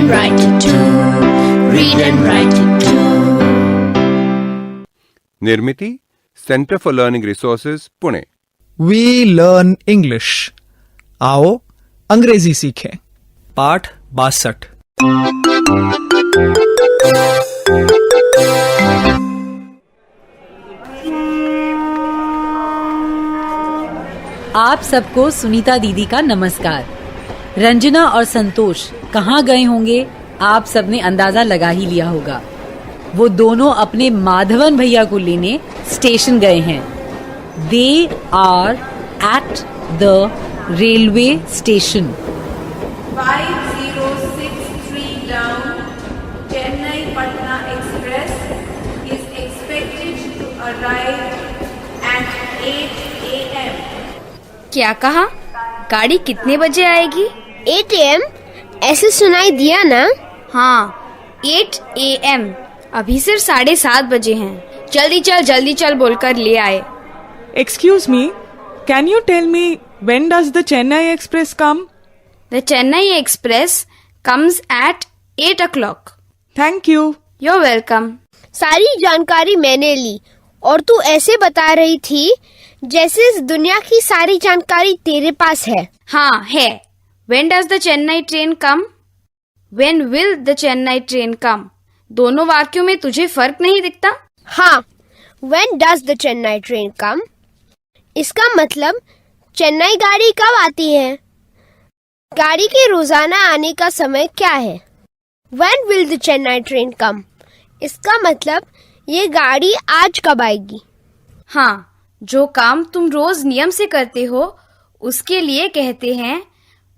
and write it too. Read and write it too. Nirmiti centre for learning resources Pune. We learn English. आओ अंग्रेजी सीखें। पाठ 62। आप सबको सुनीता दीदी का नमस्कार। रंजना और संतोष कहाँ गए होंगे आप सबने अंदाजा लगा ही लिया होगा। वो दोनों अपने माधवन भैया को लेने स्टेशन गए हैं। They are at the railway station. 5063 down, Chennai Patna Express is expected to arrive at 8 a.m. क्या कहा? गाड़ी कितने बजे आएगी? 8 AM? ऐसे सुनाई दिया ना? हाँ, 8 AM। अभी सिर्फ 7:30 बजे हैं। जल्दी चल बोलकर ले आए। Excuse me, can you tell me when does the Chennai Express come? The Chennai Express comes at 8 o'clock. Thank you. You're welcome. सारी जानकारी मैंने ली और तू ऐसे बता रही थी जैसे इस दुनिया की सारी जानकारी तेरे पास है। हाँ है। When does the Chennai train come? When will the Chennai train come? दोनों वाक्यों में तुझे फर्क नहीं दिखता? हाँ, When does the Chennai train come? इसका मतलब चेन्नई गाड़ी कब आती है? गाड़ी के रोजाना आने का समय क्या है? When will the Chennai train come? इसका मतलब ये गाड़ी आज कब आएगी? हाँ, जो काम तुम रोज नियम से करते हो उसके लिए कहते हैं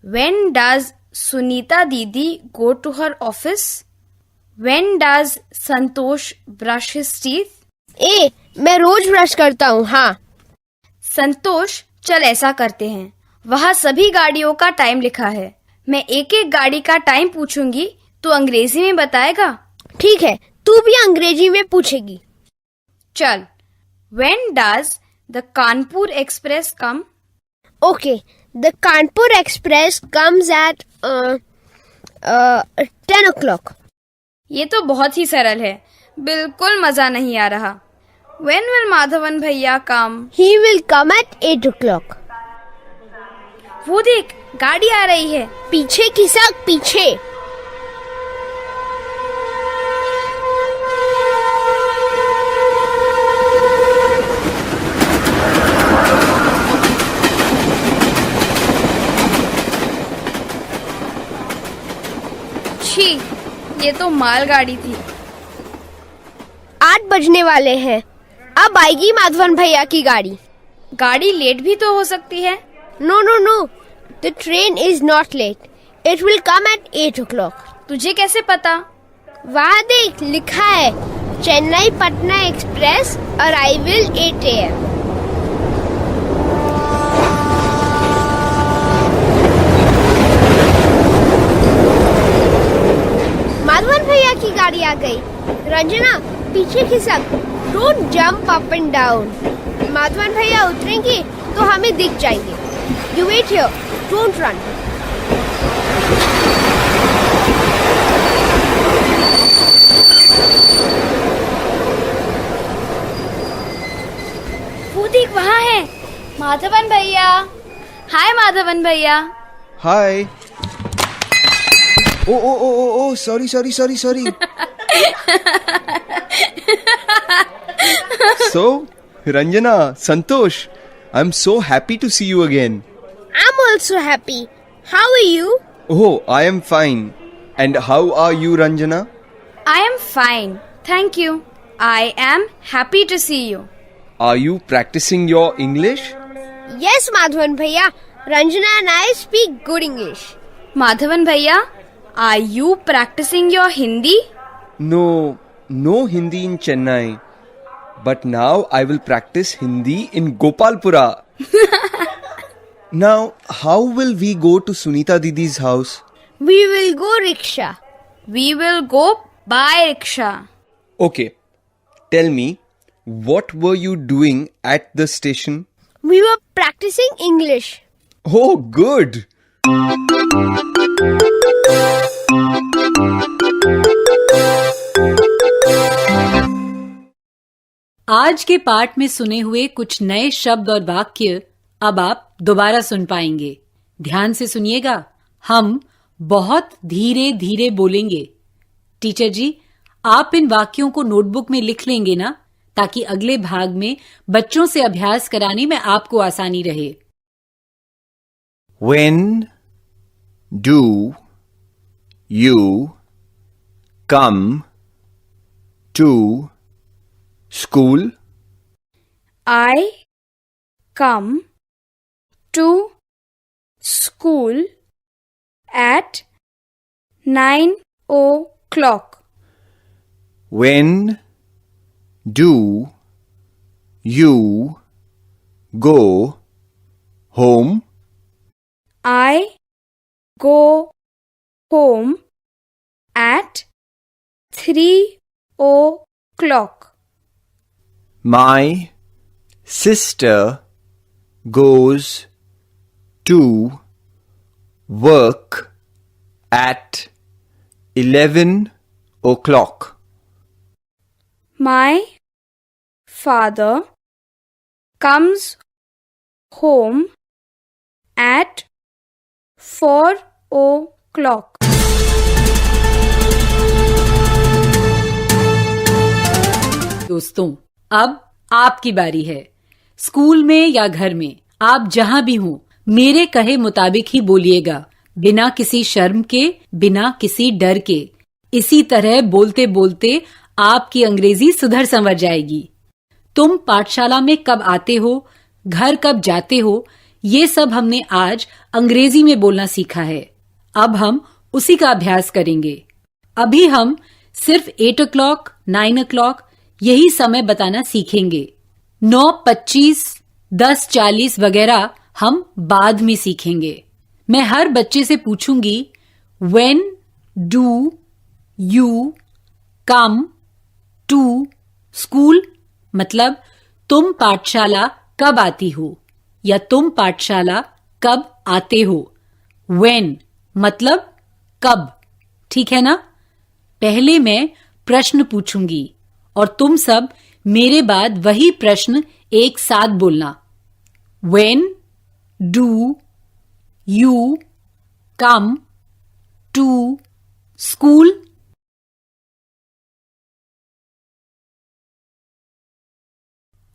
When does सुनीता दीदी go to her office? When does Santosh brush his teeth? मैं रोज ब्रश करता हूँ। हाँ संतोष, चल ऐसा करते हैं। वहाँ सभी गाड़ियों का टाइम लिखा है। मैं एक एक गाड़ी का टाइम पूछूंगी, तू अंग्रेजी में बताएगा? ठीक है, तू भी अंग्रेजी में पूछेगी। चल। When does the Kanpur Express come? Okay, the Kanpur Express comes at 10 o'clock. ये तो बहुत ही सरल है, बिल्कुल मजा नहीं आ रहा। When will माधवन भैया come? He will come at 8 o'clock. वो देख, गाड़ी आ रही है। पीछे खिसक, पीछे। छी, ये तो मालगाड़ी थी। 8 बजने वाले हैं। अब आएगी माधवन भैया की गाड़ी। गाड़ी लेट भी तो हो सकती है। No, no, no. The train is not late. It will come at 8 o'clock. तुझे कैसे पता? वहाँ देख, लिखा है Chennai Patna express arrival 8 AM. Madhavan भैया की गाड़ी आ गई। रंजना, पीछे खिसक। Don't jump up and down. Madhavan भैया उतरेंगे तो हमें दिख जाएंगे। You wait here. Don't run. वो देख, वहाँ है माधवन भैया। हाय माधवन भैया। हाय। ओ sorry. So, Ranjana, Santosh, I'm so happy to see you again. I'm also happy. How are you? Oh, I am fine. And how are you, Ranjana? I am fine, thank you. I am happy to see you. Are you practicing your English? Yes, Madhavan Bhaiya. Ranjana and I speak good English. Madhavan Bhaiya, are you practicing your Hindi? No Hindi in Chennai. But now I will practice Hindi in Gopalpura. Now, how will we go to Sunita Didi's house? We will go rickshaw. We will go by rickshaw. Okay, tell me, what were you doing at the station? We were practicing English. Oh, good. आज के पाठ में सुने हुए कुछ नए शब्द और वाक्य अब आप दोबारा सुन पाएंगे। ध्यान से सुनिएगा। हम बहुत धीरे धीरे बोलेंगे। टीचर जी, आप इन वाक्यों को नोटबुक में लिख लेंगे ना, ताकि अगले भाग में बच्चों से अभ्यास कराने में आपको आसानी रहे। When do you come to school? I come to school at 9 o'clock. When do you go home? I go home at 3 o'clock. My sister goes to work at 11 o'clock. My father comes home at 4 o'clock. दोस्तों, अब आपकी बारी है। School में या घर में, आप जहां भी हों, मेरे कहे मुताबिक ही बोलिएगा, बिना किसी शर्म के, बिना किसी डर के। इसी तरह बोलते बोलते आपकी अंग्रेजी सुधर संवर जाएगी। तुम पाठशाला में कब आते हो, घर कब जाते हो, ये सब हमने आज अंग्रेजी में बोलना सीखा है। अब हम उसी का अभ्यास करेंगे। अभी हम सिर्फ 8 o'clock, 9 o'clock यही समय बताना सीखेंगे। 9:25, 10:40 वगैरह हम बाद में सीखेंगे। मैं हर बच्चे से पूछूंगी, When do you come to school? मतलब तुम पाठशाला कब आती हो या तुम पाठशाला कब आते हो। When मतलब कब, ठीक है ना। पहले मैं प्रश्न पूछूंगी और तुम सब मेरे बाद वही प्रश्न एक साथ बोलना। When do you come to school?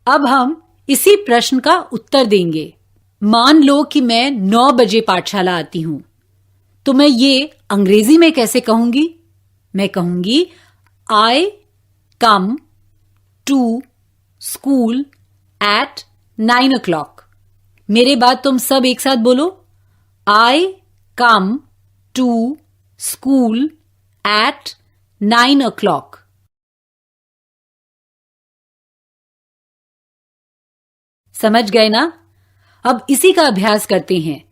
अब हम इसी प्रश्न का उत्तर देंगे। मान लो कि मैं 9 बजे पाठशाला आती हूं, तो मैं ये अंग्रेजी में कैसे कहूंगी? मैं कहूंगी I come to school at 9 o'clock. मेरे बाद तुम सब एक साथ बोलो, I come to school at 9 o'clock. समझ गए ना? अब इसी का अभ्यास करते हैं।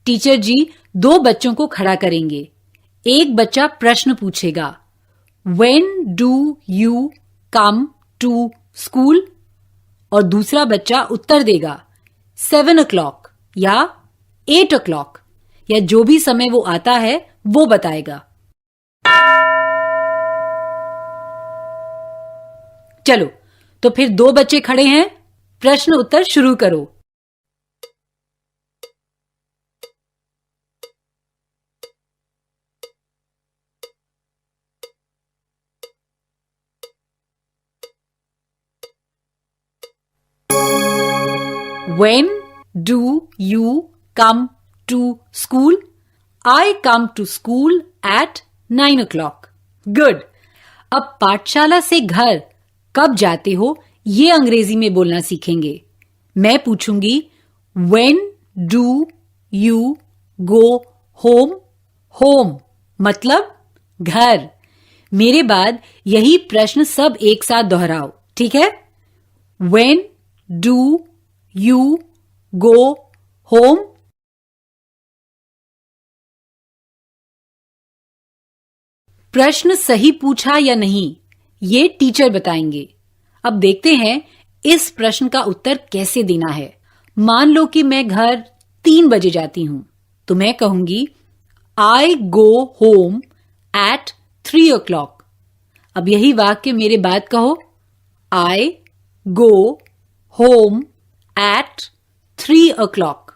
टीचर जी 2 बच्चों को खड़ा करेंगे। एक बच्चा प्रश्न पूछेगा, When do you come to school? और दूसरा बच्चा उत्तर देगा 7 o'clock या 8 o'clock या जो भी समय वो आता है वो बताएगा। चलो, तो फिर 2 बच्चे खड़े हैं, प्रश्न उत्तर शुरू करो। When do you come to school? I come to school at 9 o'clock. Good. अब पाठशाला से घर कब जाते हो ये अंग्रेजी में बोलना सीखेंगे। मैं पूछूंगी, When do you go home? Home मतलब घर। मेरे बाद यही प्रश्न सब एक साथ दोहराओ, ठीक है? When do you go home? प्रश्न सही पूछा या नहीं, ये टीचर बताएंगे। अब देखते हैं इस प्रश्न का उत्तर कैसे देना है। मान लो कि मैं घर 3 बजे जाती हूं, तो मैं कहूंगी I go home at 3 o'clock. अब यही वाक्य मेरे बाद कहो, I go home at 3 o'clock.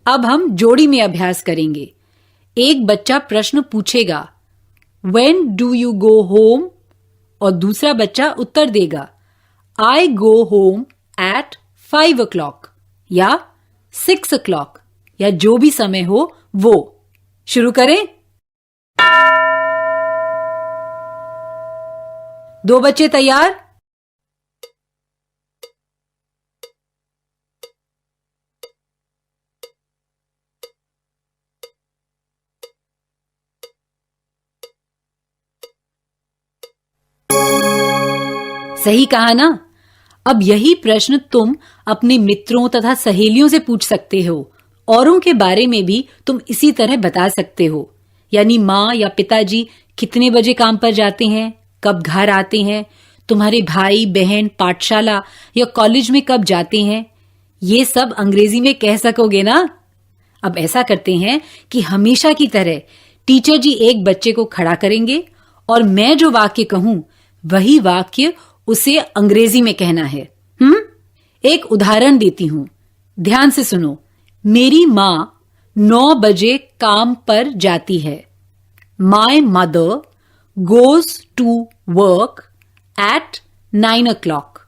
अब हम जोड़ी में अभ्यास करेंगे। एक बच्चा प्रश्न पूछेगा When do you go home? और दूसरा बच्चा उत्तर देगा I go home at 5 o'clock या 6 o'clock या जो भी समय हो वो। शुरू करें। दो बच्चे तैयार? सही कहा ना? अब यही प्रश्न तुम अपने मित्रों तथा सहेलियों से पूछ सकते हो। औरों के बारे में भी तुम इसी तरह बता सकते हो। यानी माँ या पिताजी कितने बजे काम पर जाते हैं, कब घर आते हैं, तुम्हारे भाई बहन पाठशाला या कॉलेज में कब जाते हैं, ये सब अंग्रेजी में कह सकोगे ना? अब ऐसा करते हैं कि हमेशा की तरह टीचर जी एक बच्चे को खड़ा करेंगे और मैं जो वाक्य कहूं वही वाक्य उसे अंग्रेजी में कहना है। एक उदाहरण देती हूं, ध्यान से सुनो। मेरी माँ 9 बजे काम पर जाती है। My mother goes to work at 9 o'clock.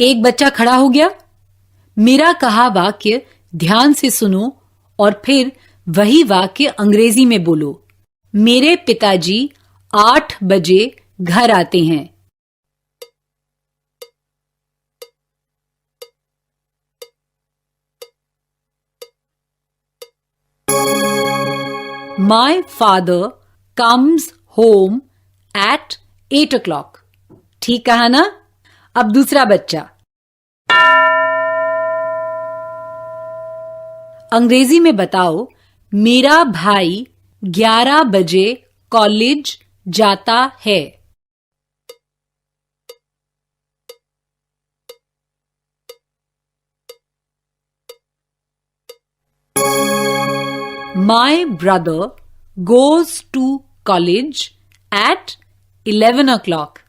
एक बच्चा खड़ा हो गया। मेरा कहा वाक्य ध्यान से सुनो और फिर वही वाक्य अंग्रेजी में बोलो। मेरे पिताजी 8 बजे घर आते हैं। My father comes home at 8 o'clock. ठीक कहा ना? अब दूसरा बच्चा। अंग्रेजी में बताओ, मेरा भाई 11 बजे कॉलेज जाता है। My brother goes to college at 11 o'clock.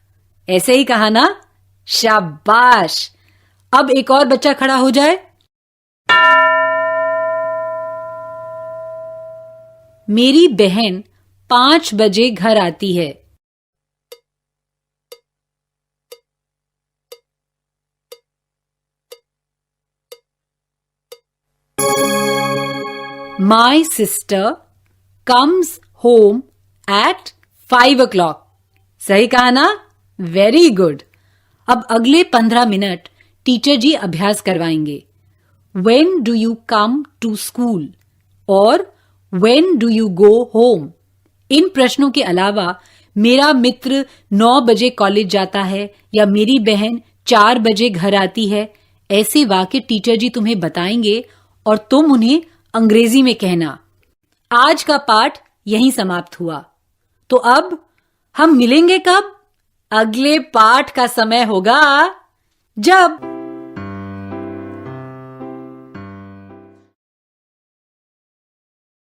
ऐसे ही कहा ना? शाबाश। अब एक और बच्चा खड़ा हो जाए। मेरी बहन 5 बजे घर आती है। My sister comes home at 5 o'clock. सही कहा ना? Very good. अब अगले 15 मिनट टीचर जी अभ्यास करवाएंगे। When do you come to school? और When do you go home? इन प्रश्नों के अलावा मेरा मित्र 9 बजे कॉलेज जाता है या मेरी बहन 4 बजे घर आती है, ऐसे वाक्य टीचर जी तुम्हें बताएंगे और तुम उन्हें अंग्रेजी में कहना। आज का पाठ यहीं समाप्त हुआ। तो अब हम मिलेंगे कब? अगले पाठ का समय होगा जब